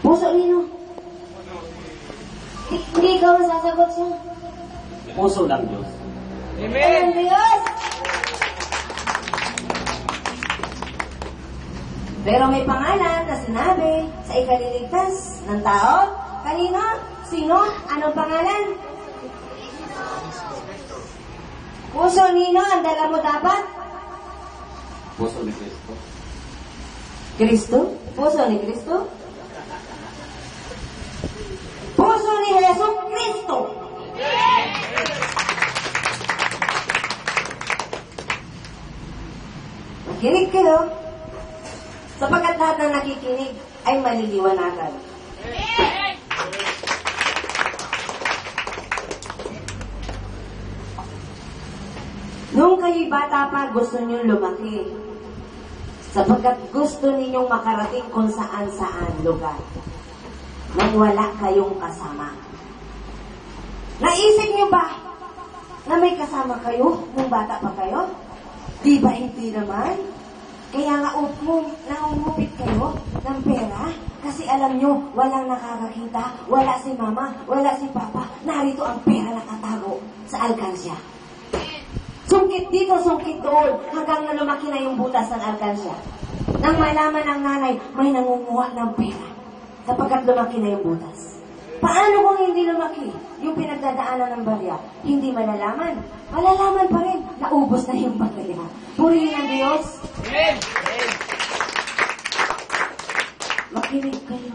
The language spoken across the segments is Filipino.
Puso nino. Hindi ikaw ang sasagot siya. Puso ng Diyos. Amen! Ang Diyos! Pero may pangalan na sinabi sa ikaliligtas ng tao. Kanino? Sino? Anong pangalan? Puso nino ang dala mo dapat? Puso ni Kristo. Kristo? Puso ni Kristo? Puso ni Yesu Kristo! Makinig kayo, sapagkat lahat ng nakikinig ay maliliwanagan. Nung kayo'y bata pa, gusto niyo lumaki. Sapagkat gusto ninyong makarating kung saan-saan lugar. Nang wala kayong kasama. Naisip niyo ba na may kasama kayo nung bata pa kayo? Di ba hindi naman? Kaya nga nangungupit kayo ng pera kasi alam nyo, walang nakakakita, wala si mama, wala si papa, narito ang pera nakatago sa alkansya. Sungkit dito, sungkit doon, hanggang na lumaki na yung butas ng alkansya. Nang malaman ng nanay, may nangunguha ng pera kapagkat lumaki na yung butas. Paano kung hindi lumaki? Yung pinagdadaanan ng barya, hindi malalaman. Malalaman pa rin, naubos na yung barya. Purihin ang Diyos. Makinig kayo.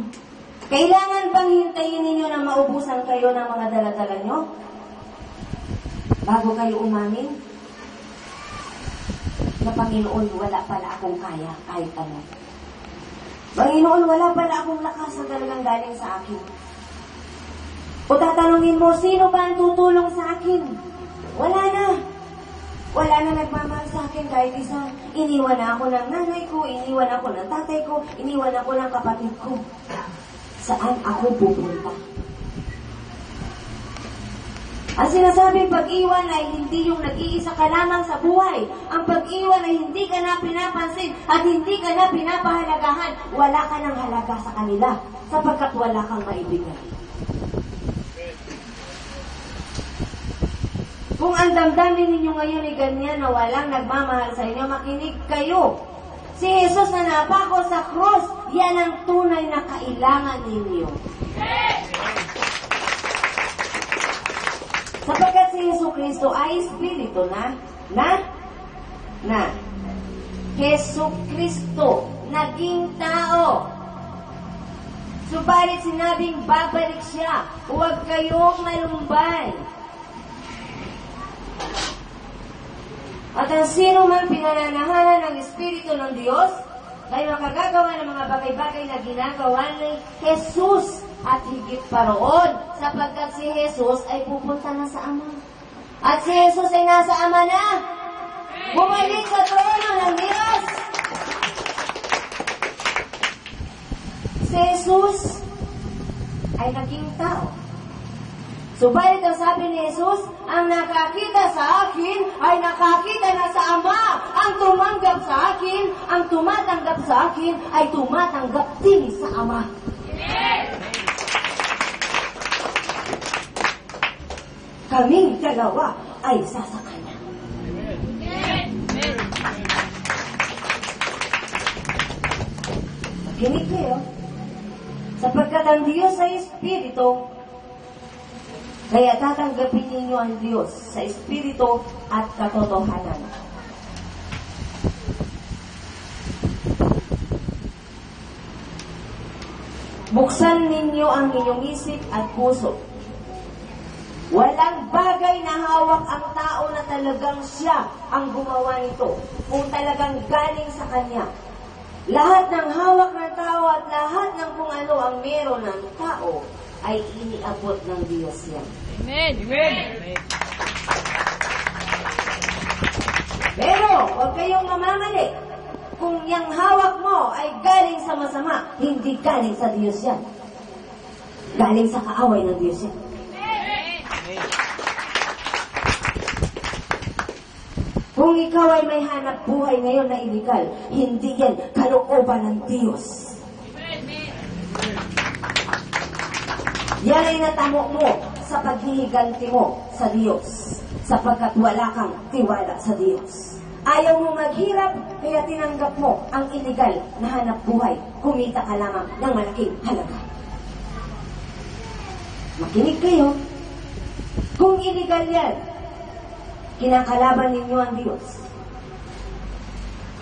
Kailangan bang hintayin ninyo na maubusan kayo ng mga dala-dala nyo? Bago kayo umamin? Na Panginoon, wala pala akong kaya kahit ano. Panginoon, wala pala akong lakas na talagang galing sa akin. O tatanungin mo, sino ba ang tutulong sa akin? Wala na. Wala na nagmamahal sa akin kahit isa. Iniwan na ako ng nanay ko, iniwan ako ng tatay ko, iniwan ako ng kapatid ko. Saan ako pupunta? Ang sinasabing pag-iwan ay hindi yung nag-iisa ka lamang sa buhay. Ang pag-iwan ay hindi ka na pinapansin at hindi ka na pinapahalagahan. Wala ka ng halaga sa kanila sapagkat wala kang maibigay. Kung ang damdamin ninyo ngayon ay ganyan na walang nagmamahal sa inyo, makinig kayo. Si Jesus na napako sa cross, yan ang tunay na kailangan ninyo. Sapagkat si Yesu Kristo ay Espiritu na Yesu Kristo, naging tao. Subalit sinabing babalik siya, huwag kayong malumbay. At ang sino man pinananahanan ng Espiritu ng Diyos, ay makagagawa ng mga bagay-bagay na ginagawa ni Jesus at higit pa roon, sapagkat si Jesus ay pupunta na sa Ama. At si Jesus ay nasa Ama na. Bumalik sa trono ng Diyos. Si Jesus ay naging tao. Subalit ang sabi ni Jesus, ang nakakita sa akin ay nakakita na sa Ama. Ang tumanggap sa akin, ang tumatanggap sa akin ay tumatanggap din sa Ama. Kaming dalawa ay isa sa Kanya. Makinig kayo, sapagkat ang Diyos ay Espiritu, kaya tatanggapin ninyo ang Diyos sa Espiritu at katotohanan. Buksan ninyo ang inyong isip at puso. Walang bagay na hawak ang tao na talagang siya ang gumawa nito, kung talagang galing sa Kanya. Lahat ng hawak ng tao at lahat ng kung ano ang meron ng tao ay iniabot ng Diyos yan. Amen. Amen. Pero, huwag kayong mamamali. Kung yung hawak mo ay galing sa masama, hindi galing sa Diyos yan. Galing sa kaaway ng Diyos yan. Kung ikaw ay may hanap buhay ngayon na iligal, hindi yan kalooban ng Diyos. Yan ay natamo mo sa paghihiganti mo sa Diyos, sapagkat wala kang tiwala sa Diyos. Ayaw mo maghirap, kaya tinanggap mo ang iligal na hanap buhay. Kumita ka lamang ng malaking halaga. Makinig kayo. Kung iligal yan, kinakalaban ninyo ang Diyos.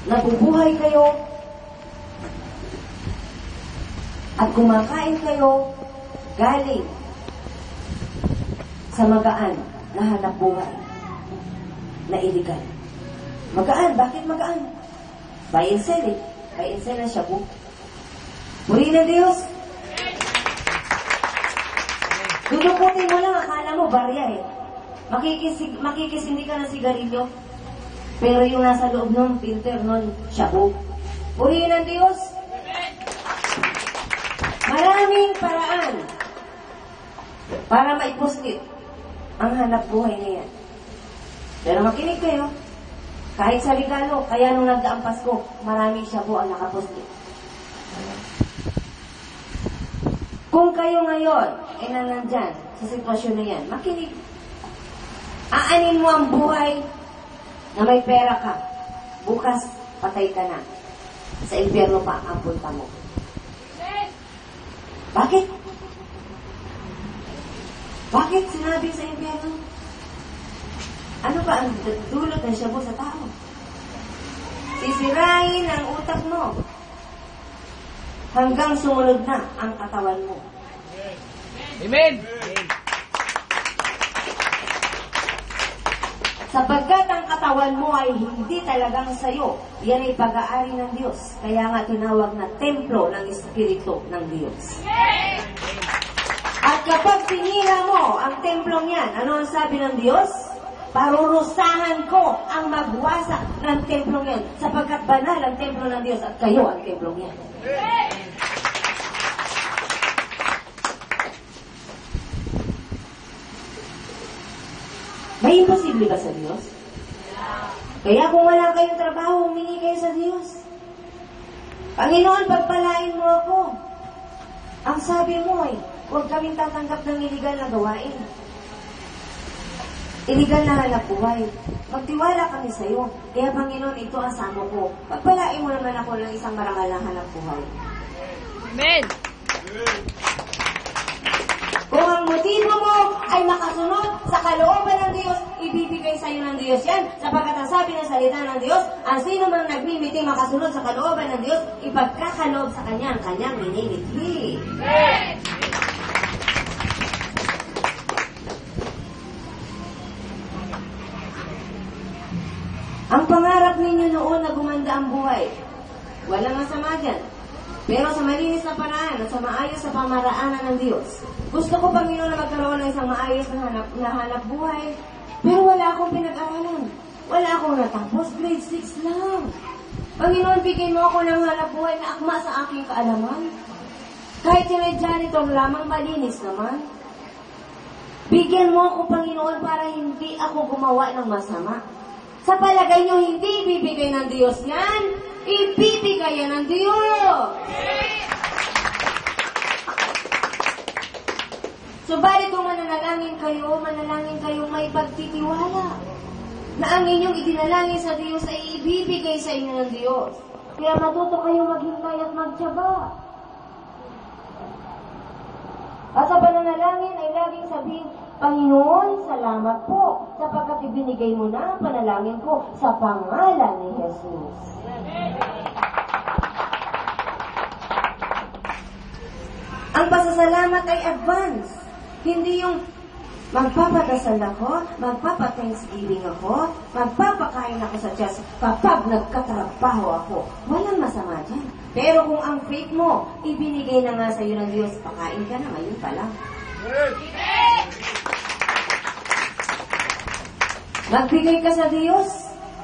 Nabubuhay kayo at kumakain kayo galing sa magaan na hanap buhay na iligal. Magaan. Bakit magaan? Buy and sell eh. Buy and sell na shabu. Puri na Diyos. Dudukutin mo lang, akala mo barya eh. Makikisindi ka ng sigarilyo. Pero yung nasa loob ng filter nun, shabu. Puri ng Diyos. Maraming paraan para maipuslit ang hanap buhay na yan. Pero makinig kayo. Kahit sa regalo, kaya nung nagdaang Pasko, maraming shabu ang nakapuslit. Kung kayo ngayon, nandyan sa sitwasyon na yan, makinig. Aanin mo ang buhay na may pera ka. Bukas, patay ka na. Sa impyerno pa ang punta mo. Bakit? Bakit sinabi sa impyerno? Ano ba ang dulot ng shabu sa tao? Sisirain ang utak mo hanggang sumunod na ang katawan mo. Amen! Sapagkat ang katawan mo ay hindi talagang sayo, yan ay pag-aari ng Diyos. Kaya nga tinawag na templo ng Espiritu ng Diyos. At kapag sinira mo ang templong yan, ano ang sabi ng Diyos? Parurusahan ko ang magwasak ng templong yan, sapagkat banal ang templo ng Diyos at kayo ang templong yan. May imposible ba sa Diyos? Kaya kung wala kayong trabaho, humingi kayo sa Diyos. Panginoon, pagpalain mo ako. Ang sabi mo ay, huwag kaming tatanggap ng iligal na gawain. Iligal na hanap buhay. Magtiwala kami sa iyo. Kaya Panginoon, ito ang samo ko. Pagpalain mo naman ako ng isang marangal na hanap buhay. Amen! Kung ang motibo mo ay makasunod sa kalooban ng Diyos, ibibigay sa iyo ng Diyos yan. Sapagkat ang sabi ng salita ng Diyos, ang sino mang nagmimiting makasunod sa kalooban ng Diyos, ipagkakaloob sa Kanya ang Kanyang minilithli. Ang pangarap ninyo noon na gumanda ang buhay, walang masama dyan. Pero sa malinis na paraan at sa maayos sa pamaraanan ng Diyos. Gusto ko, Panginoon, na magkaroon ng isang maayos na hanap buhay. Pero wala akong pinag-aralan. Wala akong natapos. Grade 6 lang. Panginoon, bigyan mo ako ng hanap buhay na akma sa aking kaalaman. Kahit yung ay janitor lamang, malinis naman. Bigyan mo ako, Panginoon, para hindi ako gumawa ng masama. Sa palagay nyo, hindi ibibigay ng Diyos yan. Ibibigay yan ng Diyos. Subalit kung mananalangin kayo may pagtitiwala na ang inyong idinalangin sa Diyos ay ibibigay sa inyo ng Diyos. Kaya matuto kayo maghintay at magtiyaga. At sa pananalangin ay laging sabihin, Panginoon, salamat po sapagkat ibinigay mo na ang panalangin ko sa pangalan ni Jesus. Ang pasasalamat ay advance. Hindi yung magpapadasal ako, magpapa-thanksgiving ako, magpapakain ako sa Diyos kapag nagkatrabaho ako. Walang masama dyan. Pero kung ang faith mo, ibinigay na nga sa iyo ng Diyos, pakain ka na ngayon pa lang. Magbigay ka sa Diyos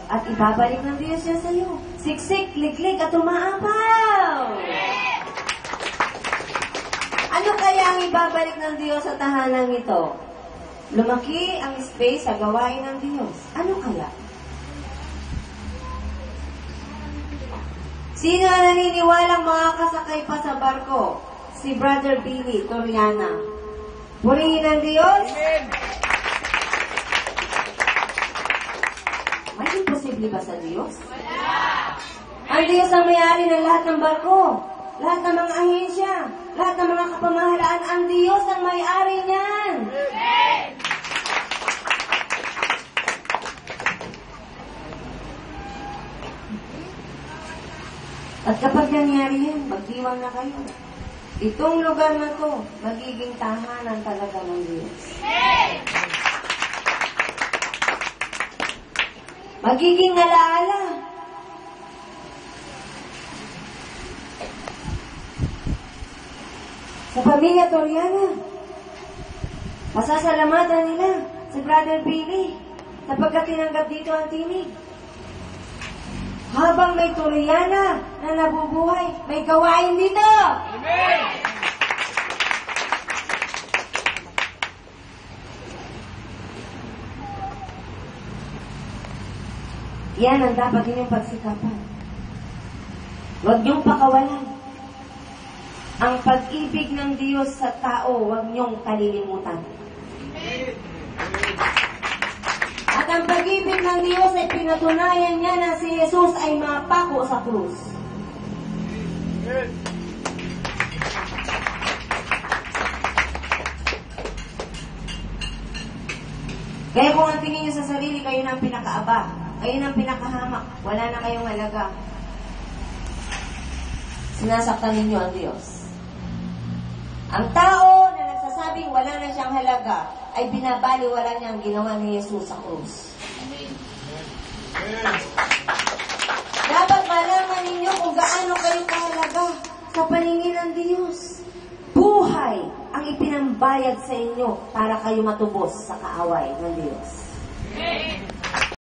at ibabalik ng Diyos yan sa iyo. Siksik, liklik at umaapaw. Ano kaya ang ibabalik ng Diyos sa tahanang ito? Lumaki ang space sa gawain ng Diyos. Ano kaya? Sino ang naniniwalang makakasakay pa sa barko? Si Brother Billy Toriana. Purihin ang Diyos. Amen. May imposible ba sa Diyos? Ang Diyos ang may-ari ng lahat ng barko, lahat ng mga ahensya, lahat ng mga kapamahalaan. Ang Diyos ang may-ari niyan. At kapag nangyari yan, magdiwang na kayo. Itong lugar na to, magiging tahanan talaga ng Diyos. Magiging alaala. Sa pamilya Toriana, masasalamatan nila si Brother Billy sapagkat tinanggap dito ang tinig. Habang may Toriana na nabubuhay, may gawain dito. Amen. Yan ang dapat ninyong pagsikapan. Huwag niyong pakawalan. Ang pag-ibig ng Diyos sa tao, huwag niyong kalilimutan. At ang pag-ibig ng Diyos ay pinatunayan niya na si Jesus ay mapako sa krus. Kaya kung ang tingin niyo sa sarili, kayo na ang pinakaaba, kayo na ang pinakahamak, wala na kayong halaga. Sinasaktan ninyo ang Diyos. Ang tao na nagsasabing wala na siyang halaga, ay binabaliwala niya ang ginawa ni Jesus sa krus. Dapat malaman ninyo kung gaano kayo kahalaga sa paningin ng Diyos. Buhay ang ipinambayad sa inyo para kayo matubos sa kaaway ng Diyos.